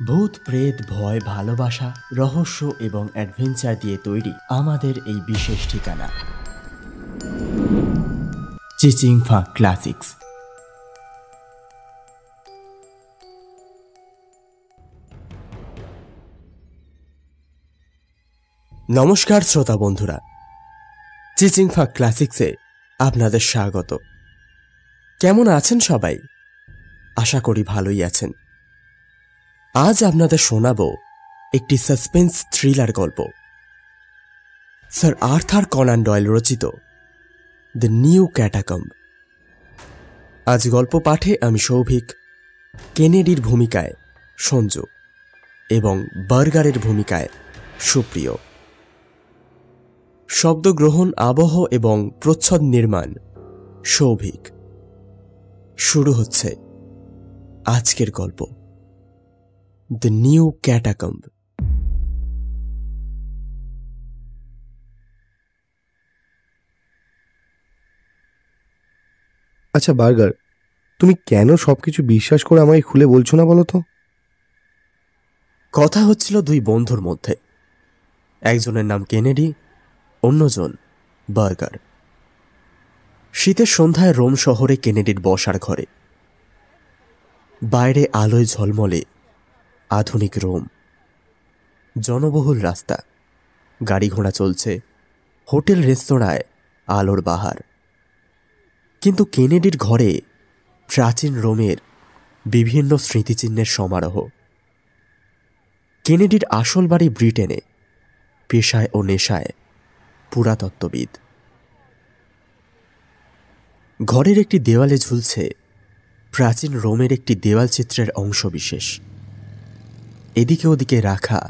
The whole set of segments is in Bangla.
ভূত প্রেত ভয় ভালোবাসা রহস্য এবং অ্যাডভেঞ্চার দিয়ে তৈরি আমাদের এই বিশেষ ঠিকানা চিচিংফা ক্লাসিক্স। নমস্কার শ্রোতা বন্ধুরা, চিচিংফা ক্লাসিক্সে আপনাদের স্বাগত। কেমন আছেন সবাই? আশা করি ভালোই আছেন। আজ আপনাদের শোনাব একটি সাসপেন্স থ্রিলার গল্প, স্যার আর্থার কনান ডয়েল রচিত দ্য নিউ ক্যাটাকম্ব। আজ গল্প পাঠে আমি সৌভিক, কেনেডির ভূমিকায় সঞ্জু এবং বার্গারের ভূমিকায় সুপ্রিয়। শব্দগ্রহণ, আবহ এবং প্রচ্ছদ নির্মাণ সৌভিক। শুরু হচ্ছে আজকের গল্প, দ্য নিউ ক্যাটাকম্ব। আচ্ছা বার্গার, তুমি কেন সবকিছু বিশ্বাস করে আমাকে খুলে বলছো না বলো তো? কথা হচ্ছিল দুই বন্ধুর মধ্যে। একজনের নাম কেনেডি, অন্যজন বার্গার। শীতের সন্ধ্যায় রোম শহরে কেনেডির বসার ঘরে। বাইরে আলোয় ঝলমলে আধুনিক রোম। জনবহুল রাস্তা, গাড়ি ঘোড়া চলছে, হোটেল রেস্তোরাঁয় আলোর বাহার। কিন্তু কেনেডির ঘরে প্রাচীন রোমের বিভিন্ন স্মৃতিচিহ্নের সমারোহ। কেনেডির আসল বাড়ি ব্রিটেনে, পেশায় ও নেশায় পুরাতত্ত্ববিদ। ঘরের একটি দেওয়ালে ঝুলছে প্রাচীন রোমের একটি দেওয়ালচিত্রের অংশবিশেষ। এদিকে ওদিকে রাখা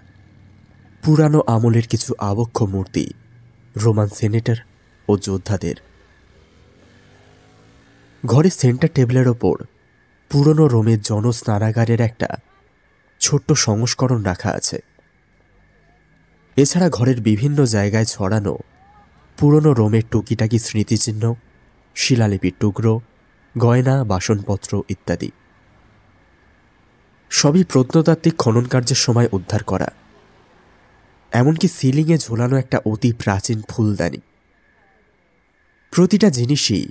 পুরানো আমলের কিছু আবক্ষ মূর্তি রোমান সেনেটর ও যোদ্ধাদের। ঘরের সেন্টার টেবিলের ওপর পুরনো রোমের জনস্নানাগারের একটা ছোট্ট সংস্করণ রাখা আছে। এছাড়া ঘরের বিভিন্ন জায়গায় ছড়ানো পুরনো রোমের টুকিটাকি স্মৃতিচিহ্ন, শিলালিপির টুকরো, গয়না, বাসনপত্র ইত্যাদি। সবই প্রত্নতাত্ত্বিক খননকার্যের সময় উদ্ধার করা। এমনকি সিলিংয়ে ঝোলানো একটা অতি প্রাচীন ফুলদানি। প্রতিটা জিনিসই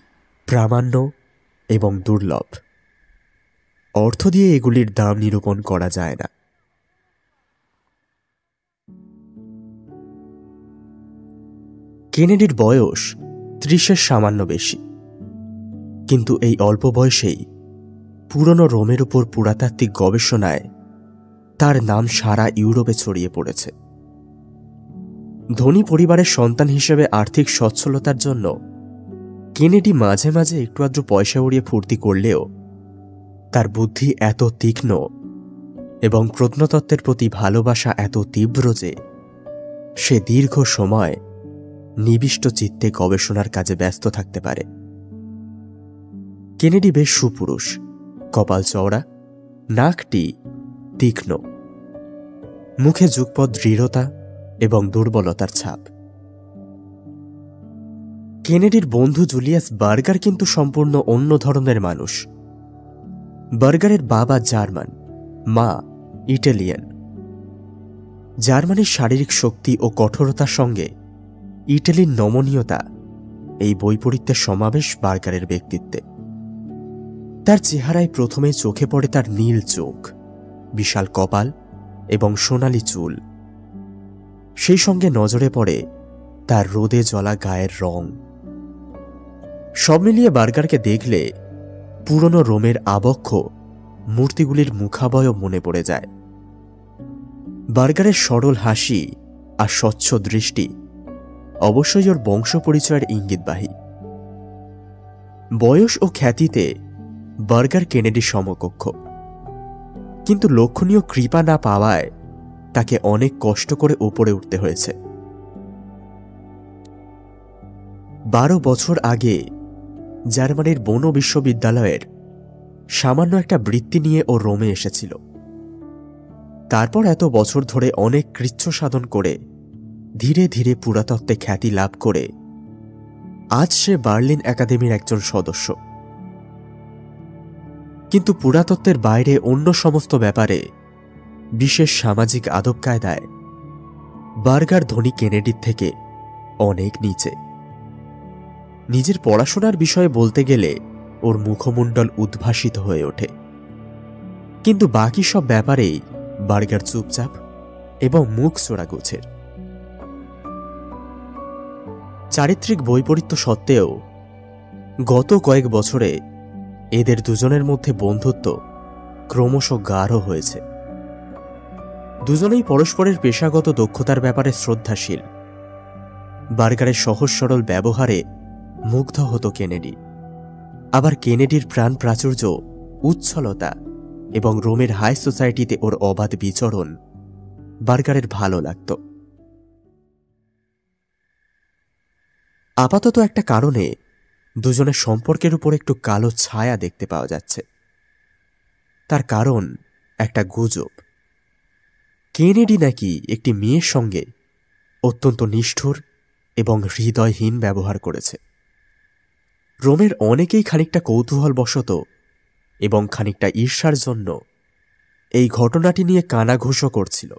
প্রামাণ্য এবং দুর্লভ। অর্থ দিয়ে এগুলির দাম নিরূপণ করা যায় না। কেনেডির বয়স 30-এর সামান্য বেশি, কিন্তু এই অল্প বয়সেই পুরনো রোমের উপর পুরাতাত্ত্বিক গবেষণায় তার নাম সারা ইউরোপে ছড়িয়ে পড়েছে। ধনী পরিবারের সন্তান হিসেবে আর্থিক সচ্ছলতার জন্য কেনেডি মাঝে মাঝে একটু আধটু পয়সা উড়িয়ে ফুর্তি করলেও তার বুদ্ধি এত তীক্ষ্ণ এবং প্রত্নতত্ত্বের প্রতি ভালোবাসা এত তীব্র যে সে দীর্ঘ সময় নিবিষ্ট চিত্তে গবেষণার কাজে ব্যস্ত থাকতে পারে। কেনেডি বেশ সুপুরুষ, কপাল চওড়া, নাকটি তীক্ষ্ণ, মুখে যুগপৎ দৃঢ়তা এবং দুর্বলতার ছাপ। কেনেডির বন্ধু জুলিয়াস বার্গার কিন্তু সম্পূর্ণ অন্য ধরনের মানুষ। বার্গারের বাবা জার্মান, মা ইটালিয়ান। জার্মানির শারীরিক শক্তি ও কঠোরতার সঙ্গে ইটালির নমনীয়তা, এই বৈপরীত্যের সমাবেশ বার্গারের ব্যক্তিত্বে। তার চেহারায় প্রথমেই চোখে পড়ে তার নীল চোখ, বিশাল কপাল এবং সোনালি চুল। সেই সঙ্গে নজরে পড়ে তার রোদে জ্বলা গায়ের রং। সব মিলিয়ে বার্গারকে দেখলে পুরনো রোমের আবক্ষ মূর্তিগুলির মুখাবয়ব মনে পড়ে যায়। বার্গারের সরল হাসি আর স্বচ্ছ দৃষ্টি অবশ্যই ওর বংশ পরিচয়ের ইঙ্গিতবাহী। বয়স ও খ্যাতিতে বার্গার কেনেডি সমকক্ষ, কিন্তু লক্ষণীয় কৃপা না পাওয়ায় তাকে অনেক কষ্ট করে উপরে উঠতে হয়েছে। 12 বছর আগে জার্মানির বোনো বিশ্ববিদ্যালয়ের সামান্য একটা বৃত্তি নিয়ে ও রোমে এসেছিল। তারপর এত বছর ধরে অনেক কৃচ্ছ সাধন করে ধীরে ধীরে পুরাতত্ত্বে খ্যাতি লাভ করে আজ সে বার্লিন একাডেমির একজন সদস্য। কিন্তু পুরাতত্ত্বের বাইরে অন্য সমস্ত ব্যাপারে বিশেষ সামাজিক আদব কায়দায় বার্গার ধনী কেনেডির থেকে অনেক নিচে। নিজের পড়াশোনার বিষয়ে বলতে গেলে ওর মুখমণ্ডল উদ্ভাসিত হয়ে ওঠে, কিন্তু বাকি সব ব্যাপারেই বার্গার চুপচাপ এবং মুখ চোরা গোছের। চারিত্রিক বৈপরীত্য সত্ত্বেও গত কয়েক বছরে এদের দুজনের মধ্যে বন্ধুত্ব ক্রমশ গাঢ় হয়েছে। দুজনেই পরস্পরের পেশাগত দক্ষতার ব্যাপারে শ্রদ্ধাশীল। বার্গারের সহজ সরল ব্যবহারে মুগ্ধ হতো কেনেডি, আবার কেনেডির প্রাণ প্রাচুর্য, উচ্ছলতা এবং রোমের হাই সোসাইটিতে ওর অবাধ বিচরণ বার্গারের ভালো লাগত। আপাতত একটা কারণে দুজনের সম্পর্কের উপর একটু কালো ছায়া দেখতে পাওয়া যাচ্ছে। তার কারণ একটা গুজব। কেনেডি নাকি একটি মেয়ের সঙ্গে অত্যন্ত নিষ্ঠুর এবং হৃদয়হীন ব্যবহার করেছে। রোমের অনেকেই খানিকটা কৌতূহলবশত এবং খানিকটা ঈর্ষার জন্য এই ঘটনাটি নিয়ে কানাঘুষো করছিল।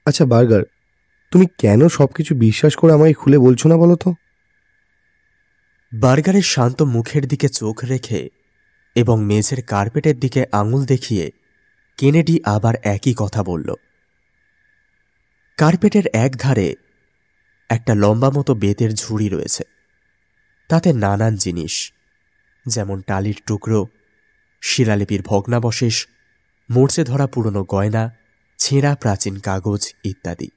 আচ্ছা বার্গার, তুমি কেন সবকিছু বিশ্বাস করে আমায় খুলে বলছো না বলো তো? বার্গারের শান্ত মুখের দিকে চোখ রেখে এবং মেঝের কার্পেটের দিকে আঙুল দেখিয়ে কেনেডি আবার একই কথা বলল। কার্পেটের এক ধারে একটা লম্বা মতো বেতের ঝুড়ি রয়েছে, তাতে নানান জিনিস, যেমন টালির টুকরো, শিলালিপির ভগ্নাবশেষ, মরচে ধরা পুরনো গয়না, ছেঁড়া প্রাচীন কাগজ ইত্যাদি।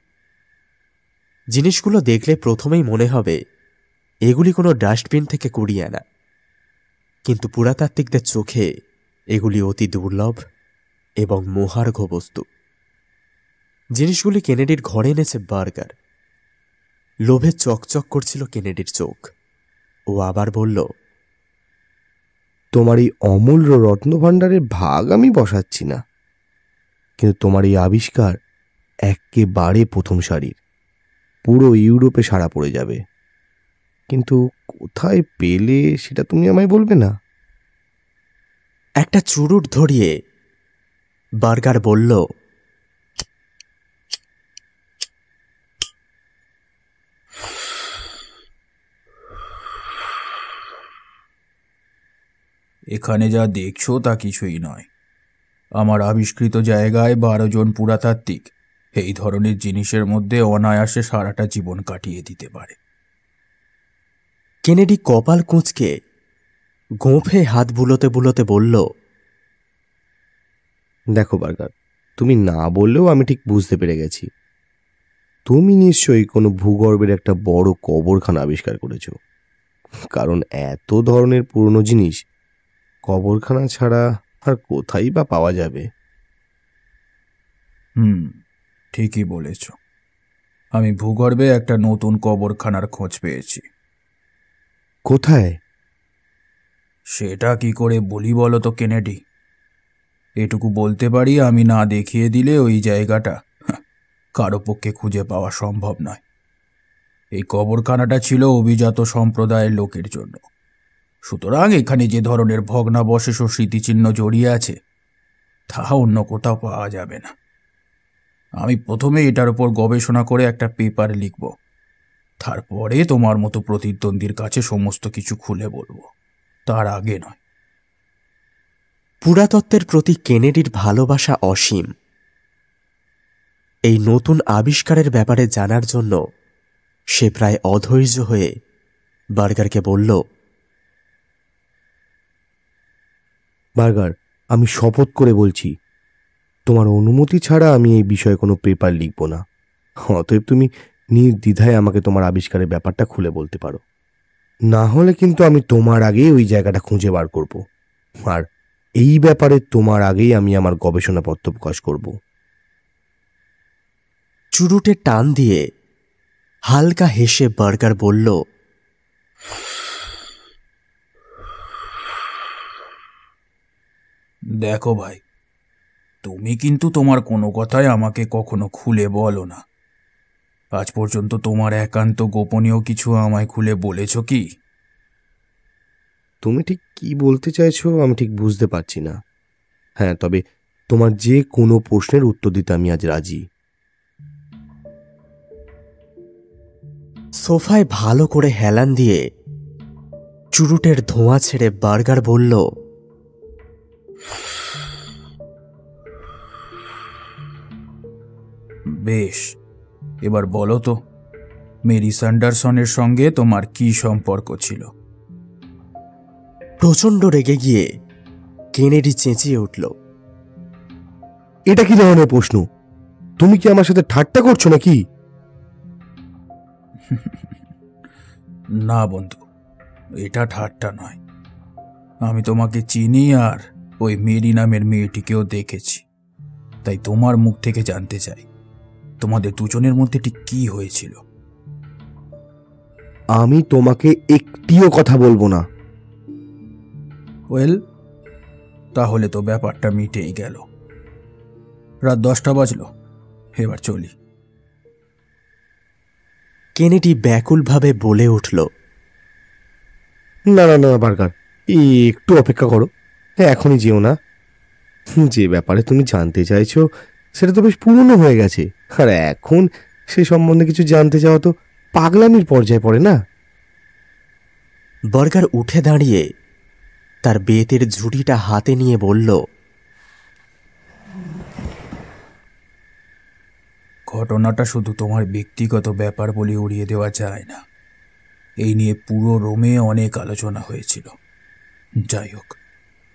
জিনিসগুলো দেখলে প্রথমেই মনে হবে এগুলি কোনো ডাস্টবিন থেকে কুড়িয়ে আনা, কিন্তু পুরাতাত্ত্বিকদের চোখে এগুলি অতি দুর্লভ এবং মোহার্ঘ বস্তু। জিনিসগুলি কেনেডির ঘরে এনেছে বার্গার। লোভে চকচক করছিল কেনেডির চোখ। ও আবার বলল, তোমার এই অমূল্য রত্নভাণ্ডারের ভাগ আমি বসাচ্ছি না, কিন্তু তোমার এই আবিষ্কার একেবারে প্রথম সারির, পুরো ইউরোপে সাড়া পড়ে যাবে। কিন্তু কোথায় পেলে সেটা তুমি আমায় বলবে না? একটা চুরুট ধরিয়ে বার্গার বলল, এখানে যা দেখছো তা কিছুই নয়। আমার আবিষ্কৃত জায়গায় 12 জন পুরাতাত্ত্বিক এই ধরনের জিনিসের মধ্যে অনায়াসে সারাটা জীবন কাটিয়ে দিতে পারে। কেনেডি কপাল কুঁচকে গোঁফে হাত বুলোতে বুলোতে বলল, দেখো বার্গার, তুমি না বললেও আমি ঠিক বুঝতে পেরে গেছি। তুমি নিশ্চয়ই কোনো ভূগর্ভের একটা বড় কবরখানা আবিষ্কার করেছো, কারণ এত ধরনের পুরনো জিনিস কবরখানা ছাড়া আর কোথায় বা পাওয়া যাবে? ঠিকই বলেছ। আমি ভূগর্ভে একটা নতুন কবরখানার খোঁজ পেয়েছি। কোথায়? সেটা কি করে বলি বলো তো কেনেডি? এটুকু বলতে পারি, আমি না দেখিয়ে দিলে ওই জায়গাটা কারো পক্ষে খুঁজে পাওয়া সম্ভব নয়। এই কবরখানাটা ছিল অভিজাত সম্প্রদায়ের লোকের জন্য। সুতরাং এখানে যে ধরনের ভগ্নাবশেষ ও স্মৃতিচিহ্ন জড়িয়ে আছে তা অন্য কোথাও পাওয়া যাবে না। আমি প্রথমে এটার উপর গবেষণা করে একটা পেপার লিখব, তারপরে তোমার মতো প্রতিদ্বন্দ্বীর কাছে সমস্ত কিছু খুলে বলবো, তার আগে নয়। পুরাতত্ত্বের প্রতি কেনেডির ভালোবাসা অসীম। এই নতুন আবিষ্কারের ব্যাপারে জানার জন্য সে প্রায় অধৈর্য হয়ে বার্গারকে বলল, বার্গার, আমি শপথ করে বলছি, তোমার অনুমতি ছাড়া আমি এই বিষয়ে কোনো পেপার লিখব না। অতএব তুমি নির্দ্বিধায় আমাকে তোমার আবিষ্কারের ব্যাপারটা খুলে বলতে পারো। না হলে কিন্তু আমি তোমার আগেই ওই জায়গাটা খুঁজে বার করব, আর এই ব্যাপারে তোমার আগেই আমি আমার গবেষণাপত্র প্রকাশ করব। চুরুটে টান দিয়ে হালকা হেসে বার্গার বলল, দেখো ভাই, তুমি কিন্তু তোমার কোনো কথাই আমাকে কখনো খুলে বলো না। আজ পর্যন্ত তোমার একান্ত গোপনীয় কিছু আমায় খুলে বলেছ কি? তুমি ঠিক কি বলতে চাইছো আমি ঠিক বুঝতে পারছি না। হ্যাঁ, তবে তোমার যে কোনো প্রশ্নের উত্তর দিতে আমি আজ রাজি। সোফায় ভালো করে হেলান দিয়ে চুরুটের ধোঁয়া ছেড়ে বার্গার বলল, বেশ, এবার বলো তো, মেরি স্যান্ডারসনের সঙ্গে তোমার কি সম্পর্ক ছিল? প্রচণ্ড রেগে গিয়ে কেনেডি চেঁচিয়ে উঠল, এটা কি ধরনের প্রশ্ন? তুমি কি আমার সাথে ঠাট্টা করছো নাকি? না বন্ধু, এটা ঠাট্টা নয়। আমি তোমাকে চিনি, আর ওই মেরি নামের মেয়েটিকেও দেখেছি। তাই তোমার মুখ থেকে জানতে চাই, তোমাদের দুজনের মধ্যে ঠিক কি হয়েছিল। আমি তোমাকে একটিও কথা বলবো না। ওয়েল, তাহলে তো ব্যাপারটা মিটেই গেল। রাত 10টা বাজলো, এবার চলি। কেনেডি ব্যাকুলভাবে বলে উঠল, না না না বার্গার, একটু অপেক্ষা করো, এখনই যেও না। যে ব্যাপারে তুমি জানতে চাইছো সেটা তো বেশ পুরনো হয়ে গেছে, আর এখন সে সম্বন্ধে কিছু জানতে চাওয়া তো পাগলামির পর্যায়ে পড়ে না। বার্গার উঠে দাঁড়িয়ে তার বেতের ঝুড়িটা হাতে নিয়ে বলল, ঘটনাটা শুধু তোমার ব্যক্তিগত ব্যাপার বলে উড়িয়ে দেওয়া যায় না। এই নিয়ে পুরো রোমে অনেক আলোচনা হয়েছিল। যাই হোক,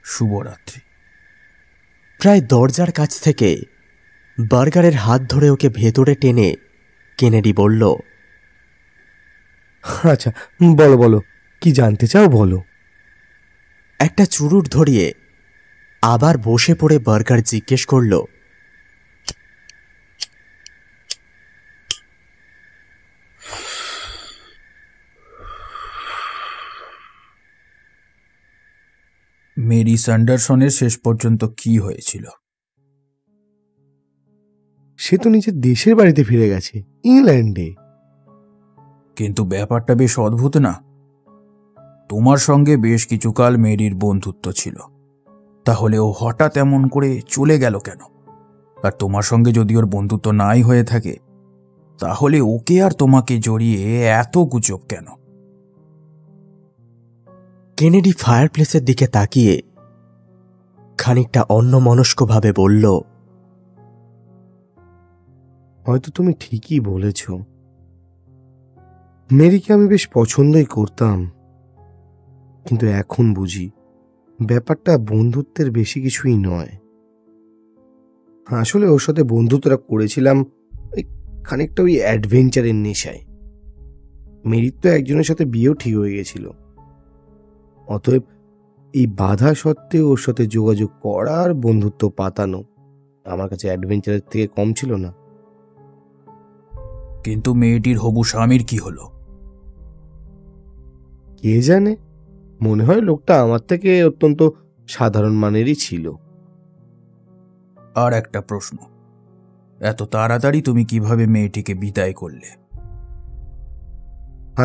শুভরাত্রি। প্রায় দরজার কাছ থেকে বার্গারের হাত ধরে ওকে ভেতরে টেনে কেনেডি বলল, আচ্ছা, বলো বলো, কি জানতে চাও বলো। একটা চুরুট ধরিয়ে আবার বসে পড়ে বার্গার জিজ্ঞেস করল, মেরি স্যান্ডারসনের শেষ পর্যন্ত কি হয়েছিল? সে তো নিজের দেশের বাড়িতে ফিরে গেছে, ইংল্যান্ডে। কিন্তু ব্যাপারটা বেশ অদ্ভুত না? তোমার সঙ্গে বেশ কিছুকাল মেরির বন্ধুত্ব ছিল, তাহলে ও হঠাৎ এমন করে চলে গেল কেন? আর তোমার সঙ্গে যদি ওর বন্ধুত্ব নাই হয়ে থাকে, তাহলে ওকে আর তোমাকে জড়িয়ে এত গুজব কেন? কেনেডি ফায়ারপ্লেসের দিকে তাকিয়ে খানিকটা অন্যমনস্কভাবে বলল, হয়তো তুমি ঠিকই বলেছ, মেরিকে আমি বেশ পছন্দই করতাম, কিন্তু এখন বুঝি ব্যাপারটা বন্ধুত্বের বেশি কিছুই নয়। আসলে ওর সাথে বন্ধুত্বটা করেছিলাম খানিকটা ওই অ্যাডভেঞ্চারের নেশায়। মেরির তো একজনের সাথে বিয়েও ঠিক হয়ে গেছিল, অতএব এই বাধা সত্ত্বেও ওর সাথে যোগাযোগ করা আর বন্ধুত্ব পাতানো আমার কাছে অ্যাডভেঞ্চারের থেকে কম ছিল না। কিন্তু মেয়েটির হবু স্বামীর কি হলো? কে জানে, মনে হয় লোকটা আমার থেকে অত্যন্ত সাধারণ মানেরই ছিল। আর একটা প্রশ্ন, এত তাড়াতাড়ি তুমি কিভাবে মেয়েটিকে বিদায় করলে?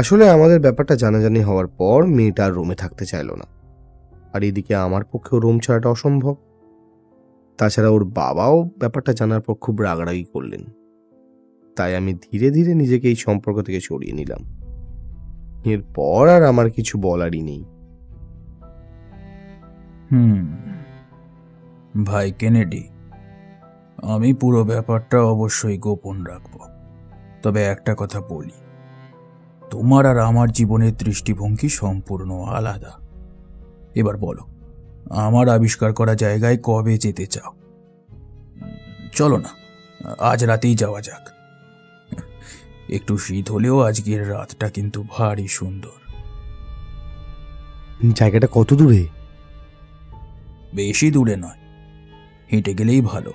আসলে আমাদের ব্যাপারটা জানাজানি হওয়ার পর মেয়েটা আর রোমে থাকতে চাইল না, আর এদিকে আমার পক্ষেও রোম ছাড়াটা অসম্ভব। তাছাড়া ওর বাবাও ব্যাপারটা জানার পর খুব রাগারাগি করলেন, তাই আমি ধীরে ধীরে নিজেকে এই সম্পর্ক থেকে সরিয়ে নিলাম। এরপর আর আমার কিছু বলারই নেই। ভাই কেনেডি, আমি পুরো ব্যাপারটা অবশ্যই গোপন রাখব, তবে একটা কথা বলি, তোমার আর আমার জীবনের দৃষ্টিভঙ্গি সম্পূর্ণ আলাদা। এবার বলো, আমার আবিষ্কার করা জায়গায় কবে যেতে চাও? চলো না, আজ রাতেই যাওয়া যাক। একটু শীত হলেও আজকের রাতটা কিন্তু ভারী সুন্দর। জায়গাটা কত দূরে? বেশি দূরে নয়, হেঁটে গেলেই ভালো।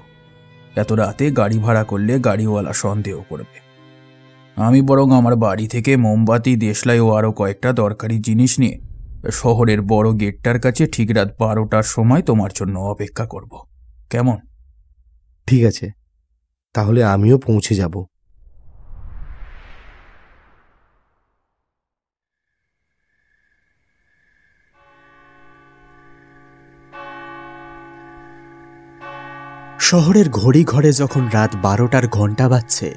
এত রাতে গাড়ি ভাড়া করলে গাড়িওয়ালা সন্দেহ করবে। আমি বরং আমার বাড়ি থেকে মোমবাতি, দেশলাই ও আরও কয়েকটা দরকারি জিনিস নিয়ে শহরের বড় গেটটার কাছে ঠিক রাত 12টার সময় তোমার জন্য অপেক্ষা করব। কেমন? ঠিক আছে, তাহলে আমিও পৌঁছে যাব। শহরের ঘড়ি ঘরে যখন রাত 12টার ঘণ্টা বাজছে,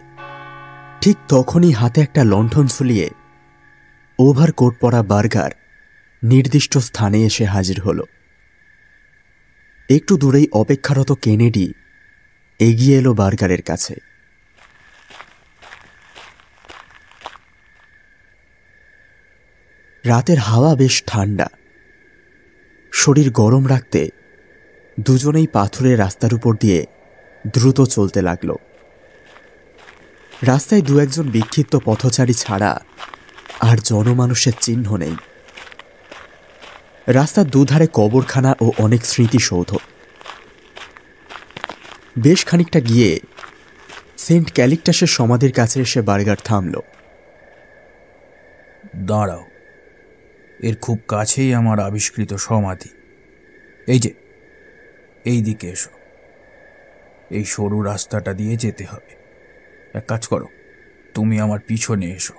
ঠিক তখনই হাতে একটা লণ্ঠন ঝুলিয়ে ওভারকোট পরা বার্গার নির্দিষ্ট স্থানে এসে হাজির হল। একটু দূরেই অপেক্ষারত কেনেডি এগিয়ে এলো বার্গারের কাছে। রাতের হাওয়া বেশ ঠান্ডা। শরীর গরম রাখতে দুজনেই পাথুরের রাস্তার উপর দিয়ে দ্রুত চলতে লাগল। রাস্তায় দু একজন বিক্ষিপ্ত পথচারী ছাড়া আর জনমানুষের চিহ্ন নেই। রাস্তার দুধারে কবরখানা ও অনেক স্মৃতিসৌধ। বেশ খানিকটা গিয়ে সেন্ট ক্যালিকটাসের সমাধির কাছে এসে বার্গার থামল। দাঁড়াও, এর খুব কাছেই আমার আবিষ্কৃত সমাধি। এই যে, এই দিকে এসো। এই সরু রাস্তাটা দিয়ে যেতে হবে। এক কাজ করো, তুমি আমার পিছনে এসো।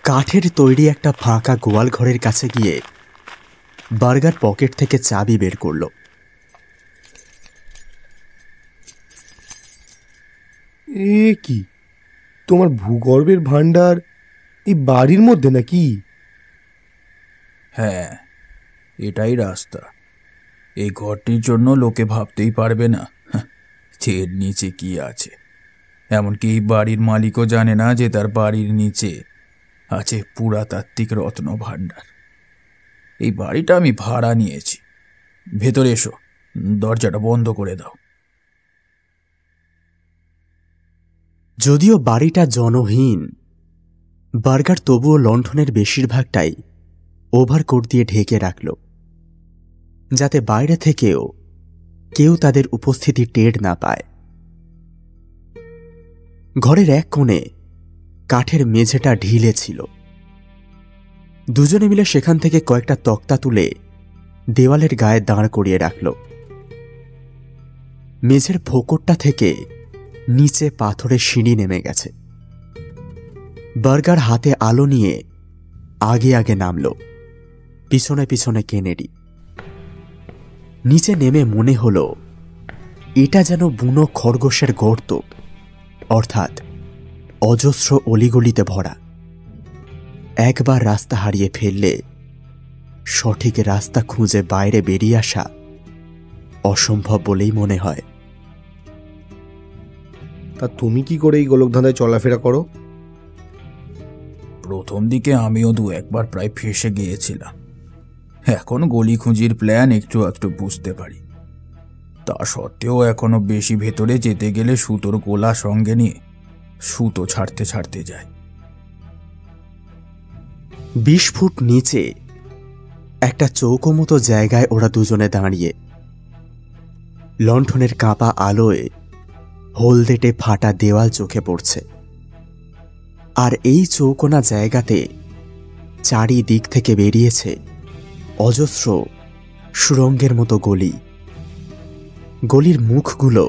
কাঠের তৈরি একটা ফাঁকা গোয়াল ঘরের কাছে গিয়ে বার্গার পকেট থেকে চাবি বের করল। এ কি, তোমার ভূগর্ভের ভান্ডার এই বাড়ির মধ্যে নাকি? হ্যাঁ, এটাই রাস্তা। এই ঘরটির জন্য লোকে ভাবতেই পারবে না যে এর নিচে কি আছে। এমনকি এই বাড়ির মালিকও জানে না যে তার বাড়ির নিচে আছে পুরাতাত্ত্বিক রত্ন ভাণ্ডার। এই বাড়িটা আমি ভাড়া নিয়েছি। ভেতরে এসো, দরজাটা বন্ধ করে দাও। যদিও বাড়িটা জনহীন, বার্গার তবুও লণ্ঠনের বেশিরভাগটাই ওভারকোট দিয়ে ঢেকে রাখল, যাতে বাইরে থেকেও কেউ তাদের উপস্থিতি টের না পায়। ঘরের এক কোণে কাঠের মেঝেটা ঢিলে ছিল। দুজনে মিলে সেখান থেকে কয়েকটা তক্তা তুলে দেওয়ালের গায়ে দাঁড় করিয়ে রাখল। মেঝের ফোকরটা থেকে নিচে পাথরের সিঁড়ি নেমে গেছে। বার্গার হাতে আলো নিয়ে আগে আগে নামল, পিছনে পিছনে কেনেডি। নিচে নেমে মনে হলো এটা যেন বুনো খরগোশের গর্ত, অর্থাৎ অজস্র অলিগলিতে ভরা। একবার রাস্তা হারিয়ে ফেললে সঠিক রাস্তা খুঁজে বাইরে বেরিয়ে আসা অসম্ভব বলেই মনে হয়। তা তুমি কি করে এই গোলকধাঁধায় চলাফেরা করো? প্রথম দিকে আমিও দু একবার প্রায় ফেঁসে গিয়েছিলাম। এখন গলি খুঁজির প্ল্যান একটু একটু বুঝতে পারি। তা সত্ত্বেও এখনো বেশি ভেতরে যেতে গেলে সুতোর গোলা সঙ্গে নিয়ে সুতো ছাড়তে ছাড়তে যায়। 20 ফুট নিচে একটা চৌকো মতো জায়গায় ওরা দুজনে দাঁড়িয়ে। লণ্ঠনের কাঁপা আলোয় হলদেটে ফাটা দেওয়াল চোখে পড়ছে। আর এই চৌকোনা জায়গাতে চারিদিক থেকে বেরিয়েছে অজস্র সুড়ঙ্গের মতো গলি। গলির মুখগুলো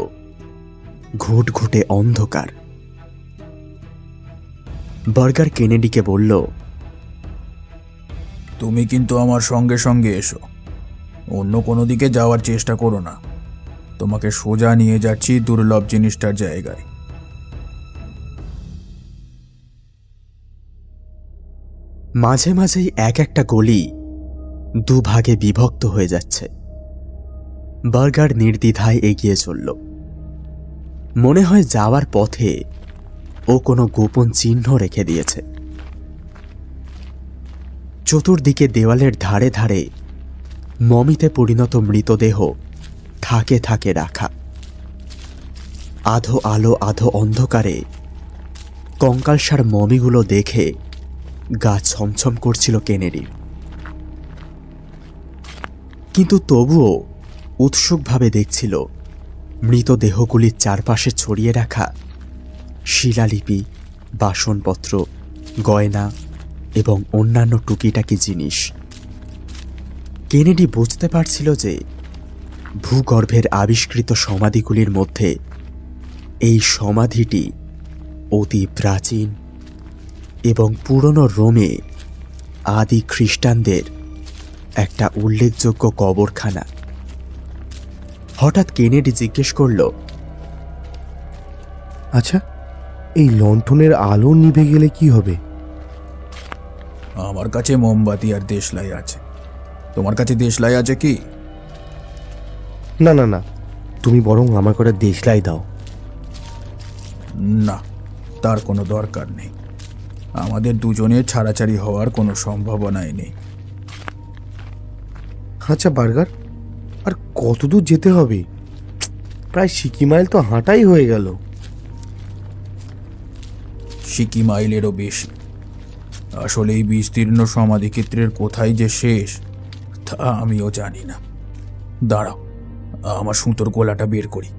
ঘুটঘুটে অন্ধকার। বার্গার কেনেডিকে বলল, তুমি কিন্তু আমার সঙ্গে সঙ্গে এসো। অন্য কোনো দিকে যাওয়ার চেষ্টা করো না। তোমাকে সোজা নিয়ে যাচ্ছি দুর্লভ জিনিসটার জায়গায়। মাঝে মাঝেই এক একটা গলি দুভাগে বিভক্ত হয়ে যাচ্ছে। বার্গার নির্দ্বিধায় এগিয়ে চলল। মনে হয় যাওয়ার পথে ও কোনো গোপন চিহ্ন রেখে দিয়েছে। চতুর্দিকে দেওয়ালের ধারে ধারে মমিতে পরিণত মৃতদেহ থাকে থাকে রাখা। আধো আলো আধো অন্ধকারে কঙ্কালসার মমিগুলো দেখে গা ছমছম করছিল কেনেডি। কিন্তু তবুও উৎসুকভাবে দেখছিল মৃতদেহগুলির চারপাশে ছড়িয়ে রাখা শিলালিপি, বাসনপত্র, গয়না এবং অন্যান্য টুকিটাকি জিনিস। কেনেডি বুঝতে পারছিল যে ভূগর্ভের আবিষ্কৃত সমাধিগুলির মধ্যে এই সমাধিটি অতি প্রাচীন এবং পুরনো রোমে আদি খ্রিস্টানদের একটা উল্লেখযোগ্য কবরখানা। হঠাৎ কেনেডি জিজ্ঞেস করল, আচ্ছা, এই লণ্ঠনের আলো নিভে গেলে কি হবে? আমার কাছে মোমবাতি আর দেশলাই আছে। তোমার কাছে দেশলাই আছে কি? না না না, তুমি বরং আমার করে দেশলাই দাও। না, তার কোনো দরকার নেই। আমাদের দুজনের ছাড়াছাড়ি হওয়ার কোনো সম্ভাবনাই নেই। আচ্ছা বার্গার, আর কত দূর যেতে হবে? প্রায় সিকি মাইল তো হাঁটাই হয়ে গেল। সিকি মাইলেরও বেশি। আসলে এই বিস্তীর্ণ সমাধিক্ষেত্রের কোথায় যে শেষ তা আমিও জানি না। দাঁড়াও, আমার সুতোর গোলাটা বের করি।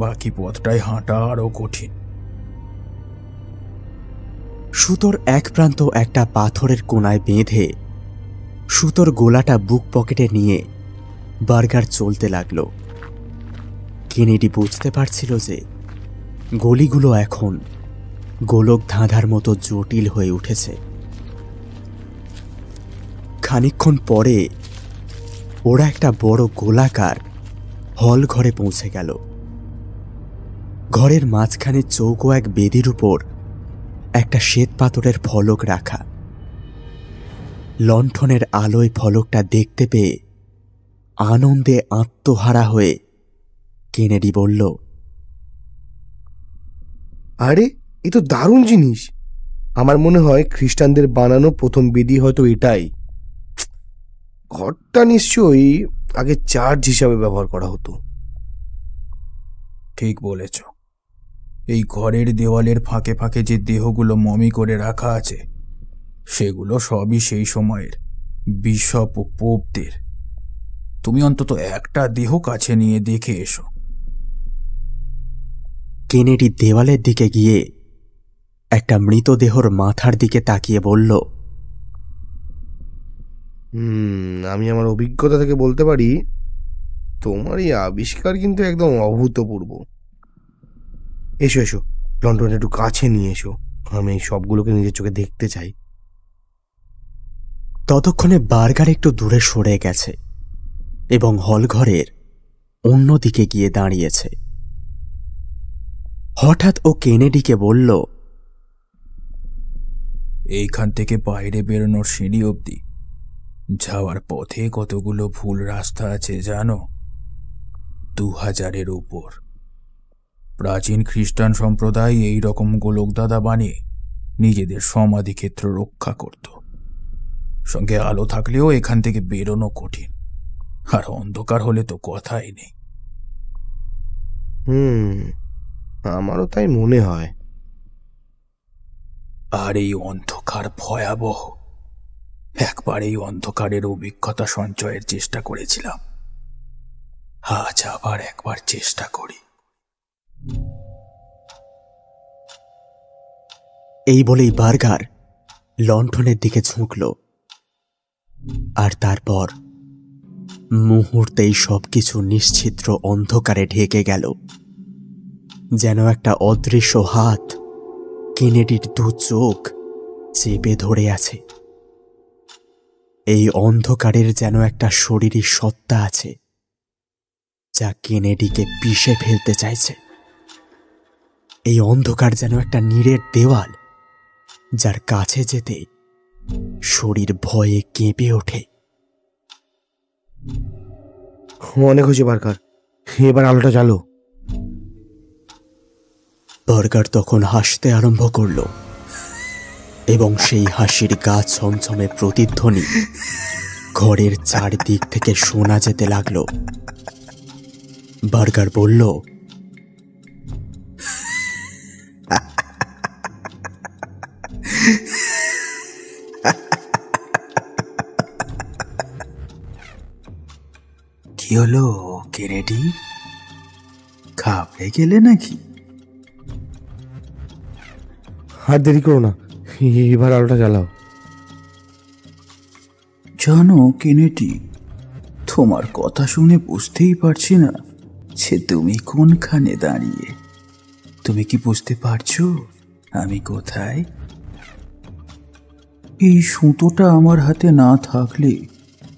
বাকি পথটাই হাঁটা আরও কঠিন। সুতোর এক প্রান্ত একটা পাথরের কোণায় বেঁধে সুতোর গোলাটা বুক পকেটে নিয়ে বার্গার চলতে লাগল। কেনেডি বুঝতে পারছিল যে গলিগুলো এখন গোলক ধাঁধার মতো জটিল হয়ে উঠেছে। খানিকক্ষণ পরে ওরা একটা বড় গোলাকার হল ঘরে পৌঁছে গেল। ঘরের মাঝখানে চৌকো এক বেদির উপর একটা শ্বেত পাথরের ফলক রাখা। লণ্ঠনের আলোয় ফলকটা দেখতে পেয়ে আনন্দে আত্মহারা হয়ে কেনেডি বলল, আরে, এ তো দারুণ জিনিস। আমার মনে হয় খ্রিস্টানদের বানানো প্রথম বেদি হয়তো এটাই। ঘরটা নিশ্চয়ই আগে চার্চ হিসাবে ব্যবহার করা হতো। ঠিক বলেছ। এই ঘরের দেওয়ালের ফাঁকে ফাঁকে যে দেহগুলো মমি করে রাখা আছে সেগুলো সবই সেই সময়ের বিশপ ও পোপদের। তুমি অন্তত একটা দেহ কাছে নিয়ে দেখে এসো। কেনেডি দেওয়ালের দিকে গিয়ে একটা মৃতদেহর মাথার দিকে তাকিয়ে বলল, আমি আমার অভিজ্ঞতা থেকে বলতে পারি, তোমার এই আবিষ্কার কিন্তু একদম অভূতপূর্ব। এসো এসো, লন্ডন একটু কাছে নিয়ে এসো। আমি এই সবগুলোকে নিজের চোখে দেখতে চাই। ততক্ষণে বার্গার একটু দূরে সরে গেছে এবং হলঘরের অন্যদিকে গিয়ে দাঁড়িয়েছে। হঠাৎ ও কেনেডিকে বলল, এইখান থেকে বাইরে বেরোনোর সিঁড়ি অবধি যাওয়ার পথে কতগুলো ভুল রাস্তা আছে জানো? 2000-এর উপর। প্রাচীন খ্রিস্টান সম্প্রদায় এই রকম গোলকদাদা বানিয়ে নিজেদের সমাধিক্ষেত্র রক্ষা করত। সঙ্গে আলো থাকলেও এখান থেকে বেরোনো কঠিন, আর অন্ধকার হলে তো কথাই নেই। আমারও তাই মনে হয়। আর এই অন্ধকার ভয়াবহ। একবার এই অন্ধকারের অভিজ্ঞতা সঞ্চয়ের চেষ্টা করেছিলাম, আজ আবার একবার চেষ্টা করি। এই বলেই বার্গার লণ্ঠনের দিকে ঝুঁকল, আর তারপর মুহূর্তেই সবকিছু নিশ্ছিদ্র অন্ধকারে ঢেকে গেল। যেন একটা অদৃশ্য হাত কেনেডির দু চোখ চেপে ধরে আছে। এই অন্ধকারের যেন একটা শরীরী সত্তা আছে যা কেনেডিকে পিষে ফেলতে চাইছে। এই অন্ধকার যেন একটা নীড়ের দেওয়াল যার কাছে যেতে শরীর ভয়ে কেঁপে ওঠে। অনেক হয়েছে বার্গার, এবার আলোটা জ্বালো। বার্গার তখন হাসতে আরম্ভ করল এবং সেই হাসির গা ছমছমে প্রতিধ্বনি ঘরের চারদিক থেকে শোনা যেতে লাগল। বার্গার বলল, কি হলো কেনেডি, ঘাবড়ে গেলে নাকি? আর দেরি করো না, এবার আলোটা জ্বালাও। জানো কেনেডি, তোমার কথা শুনে বুঝতেই পারছি না যে তুমি কোনখানে দাঁড়িয়ে। তুমি কি বুঝতে পারছো আমি কোথায়? এই সুতোটা আমার হাতে না থাকলে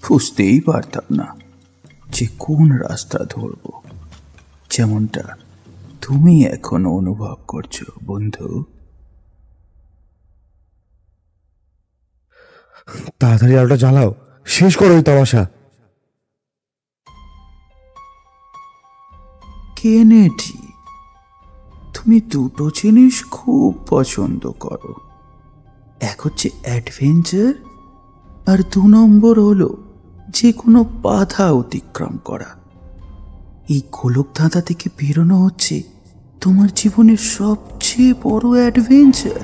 বুঝতেই পারতাম না যে কোন রাস্তা ধরব, যেমনটা তুমি এখন অনুভব করছো বন্ধু। তাড়াতাড়ি আলোটা জ্বালাও, শেষ করো ওই তামাশা। কেনেডি, তুমি দুটো জিনিস খুব পছন্দ করো, এক হচ্ছে অ্যাডভেঞ্চার, আর 2 নম্বর হলো যে কোনো বাধা অতিক্রম করা। এই গোলক ধাঁধা থেকে বেরোনো হচ্ছে তোমার জীবনের সবচেয়ে বড় অ্যাডভেঞ্চার,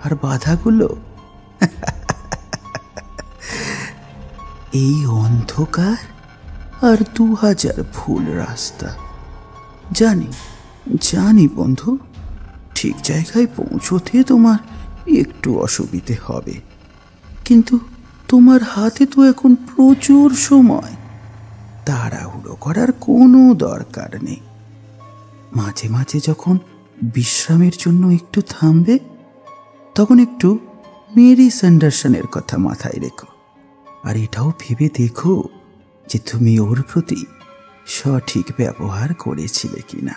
আর বাধাগুলো এই অন্ধকার আর 2000 ভুল রাস্তা। জানি জানি বন্ধু, ঠিক জায়গায় পৌঁছতে তোমার একটু অসুবিধে হবে, কিন্তু তোমার হাতে তো এখন প্রচুর সময়, তাড়াহুড়ো করার কোনো দরকার নেই। মাঝে মাঝে যখন বিশ্রামের জন্য একটু থামবে, তখন একটু মেরি স্যান্ডারসনের কথা মাথায় রেখো, আর এটাও ভেবে দেখো যে তুমি ওর প্রতি সঠিক ব্যবহার করেছিলে কিনা।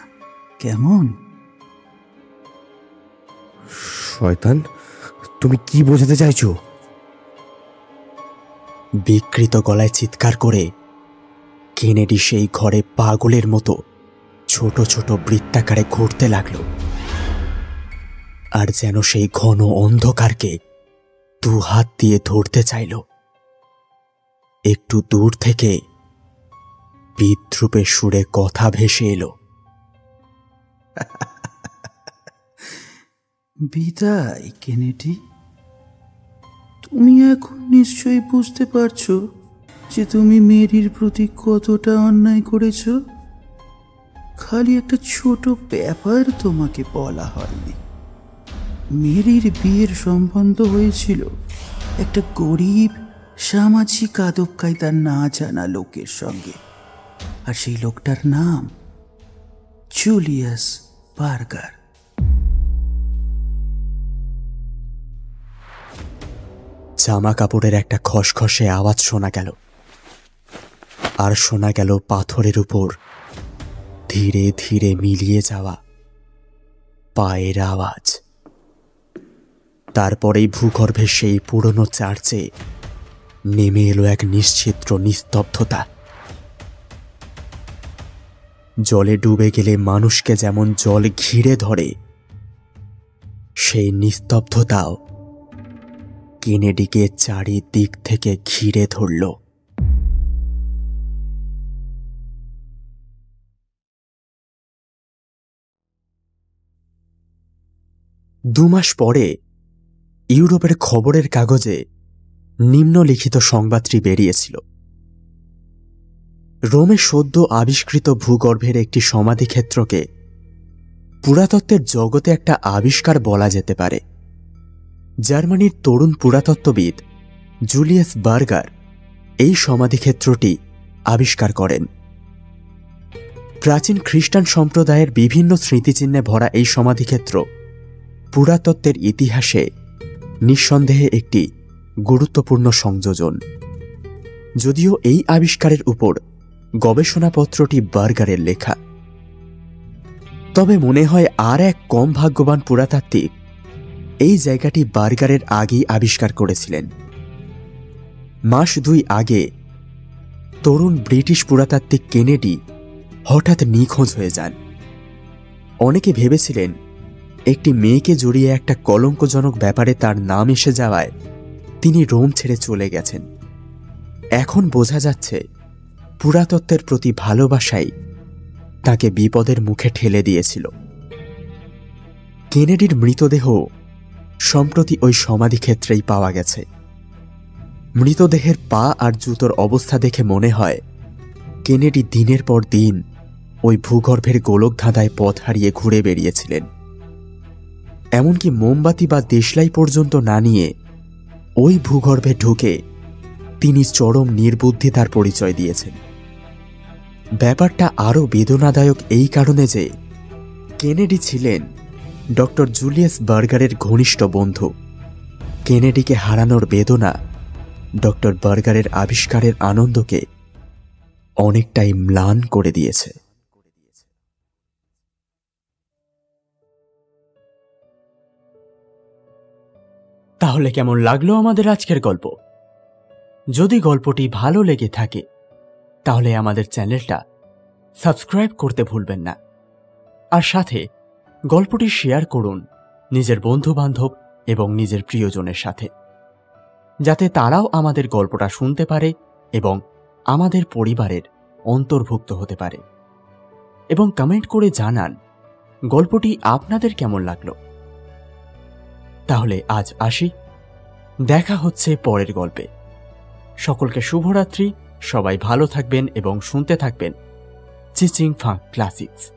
কেমন? শয়তান, তুমি কি বোঝাতে চাইছো? বিকৃত গলায় চিৎকার করে কেনেডি সেই ঘরে পাগলের মতো ছোট ছোট বৃত্তাকারে ঘুরতে লাগলো, আর যেন সেই ঘন অন্ধকারকে 2 হাত দিয়ে ধরতে চাইল। একটু দূর থেকে বিদ্রুপের সুরে কথা ভেসে এলো, বিদায় কেনেডি। তুমি এখন নিশ্চয়ই বুঝতে পারছো যে তুমি মেরির প্রতি কতটা অন্যায় করেছ। খালি একটা ছোট ব্যাপার তোমাকে বলা হয়নি। মেরির বিয়ের সম্বন্ধ হয়েছিল একটা গরিব সামাজিক আদব কায়দা না জানা লোকের সঙ্গে, আর সেই লোকটার নাম জুলিয়াস বার্গার। জামা কাপড়ের একটা খসখসে আওয়াজ শোনা গেল, আর শোনা গেল পাথরের উপর ধীরে ধীরে মিলিয়ে যাওয়া পায়ের আওয়াজ। তারপরেই ভূগর্ভে সেই পুরনো চার্চে নেমে এলো এক নিশ্চিদ্র নিস্তব্ধতা। জলে ডুবে গেলে মানুষকে যেমন জল ঘিরে ধরে, সেই নিস্তব্ধতাও কেনেডিকে চারিদিক থেকে ঘিরে ধরল। 2 মাস পরে ইউরোপের খবরের কাগজে নিম্নলিখিত সংবাদটি বেরিয়েছিল। রোমে সদ্য আবিষ্কৃত ভূগর্ভের একটি সমাধিক্ষেত্রকে পুরাতত্ত্বের জগতে একটা আবিষ্কার বলা যেতে পারে। জার্মানির তরুণ পুরাতত্ত্ববিদ জুলিয়াস বার্গার এই সমাধিক্ষেত্রটি আবিষ্কার করেন। প্রাচীন খ্রিস্টান সম্প্রদায়ের বিভিন্ন স্মৃতিচিহ্নে ভরা এই সমাধিক্ষেত্র পুরাতত্ত্বের ইতিহাসে নিঃসন্দেহে একটি গুরুত্বপূর্ণ সংযোজন। যদিও এই আবিষ্কারের উপর গবেষণাপত্রটি বার্গারের লেখা, তবে মনে হয় আর এক কম ভাগ্যবান পুরাতাত্ত্বিক এই জায়গাটি বার্গারের আগেই আবিষ্কার করেছিলেন। মাস 2 আগে তরুণ ব্রিটিশ পুরাতাত্ত্বিক কেনেডি হঠাৎ নিখোঁজ হয়ে যান। অনেকে ভেবেছিলেন একটি মেয়েকে জড়িয়ে একটা কলঙ্কজনক ব্যাপারে তার নাম এসে যাওয়ায় তিনি রোম ছেড়ে চলে গেছেন। এখন বোঝা যাচ্ছে পুরাতত্ত্বের প্রতি ভালোবাসাই তাকে বিপদের মুখে ঠেলে দিয়েছিল। কেনেডির মৃতদেহ সম্প্রতি ওই সমাধিক্ষেত্রেই পাওয়া গেছে। মৃতদেহের পা আর জুতোর অবস্থা দেখে মনে হয় কেনেডি দিনের পর দিন ওই ভূগর্ভের গোলকধাঁধায় পথ হারিয়ে ঘুরে বেরিয়েছিলেন। এমনকি মোমবাতি বা দেশলাই পর্যন্ত না নিয়ে ওই ভূগর্ভে ঢুকে তিনি চরম নির্বুদ্ধিতার পরিচয় দিয়েছেন। ব্যাপারটা আরও বেদনাদায়ক এই কারণে যে কেনেডি ছিলেন ডক্টর জুলিয়াস বার্গারের ঘনিষ্ঠ বন্ধু। কেনেডিকে হারানোর বেদনা ডক্টর বার্গারের আবিষ্কারের আনন্দকে অনেকটাই ম্লান করে দিয়েছে। তাহলে কেমন লাগলো আমাদের আজকের গল্প? যদি গল্পটি ভালো লেগে থাকে তাহলে আমাদের চ্যানেলটা সাবস্ক্রাইব করতে ভুলবেন না, আর সাথে গল্পটি শেয়ার করুন নিজের বন্ধু-বান্ধব এবং নিজের প্রিয়জনের সাথে, যাতে তারাও আমাদের গল্পটা শুনতে পারে এবং আমাদের পরিবারের অন্তর্ভুক্ত হতে পারে। এবং কমেন্ট করে জানান গল্পটি আপনাদের কেমন লাগলো। তাহলে আজ আসি, দেখা হচ্ছে পরের গল্পে। সকলকে শুভরাত্রি, সবাই ভালো থাকবেন এবং শুনতে থাকবেন চিচিং ফাঙ্ক ক্লাসিক্স।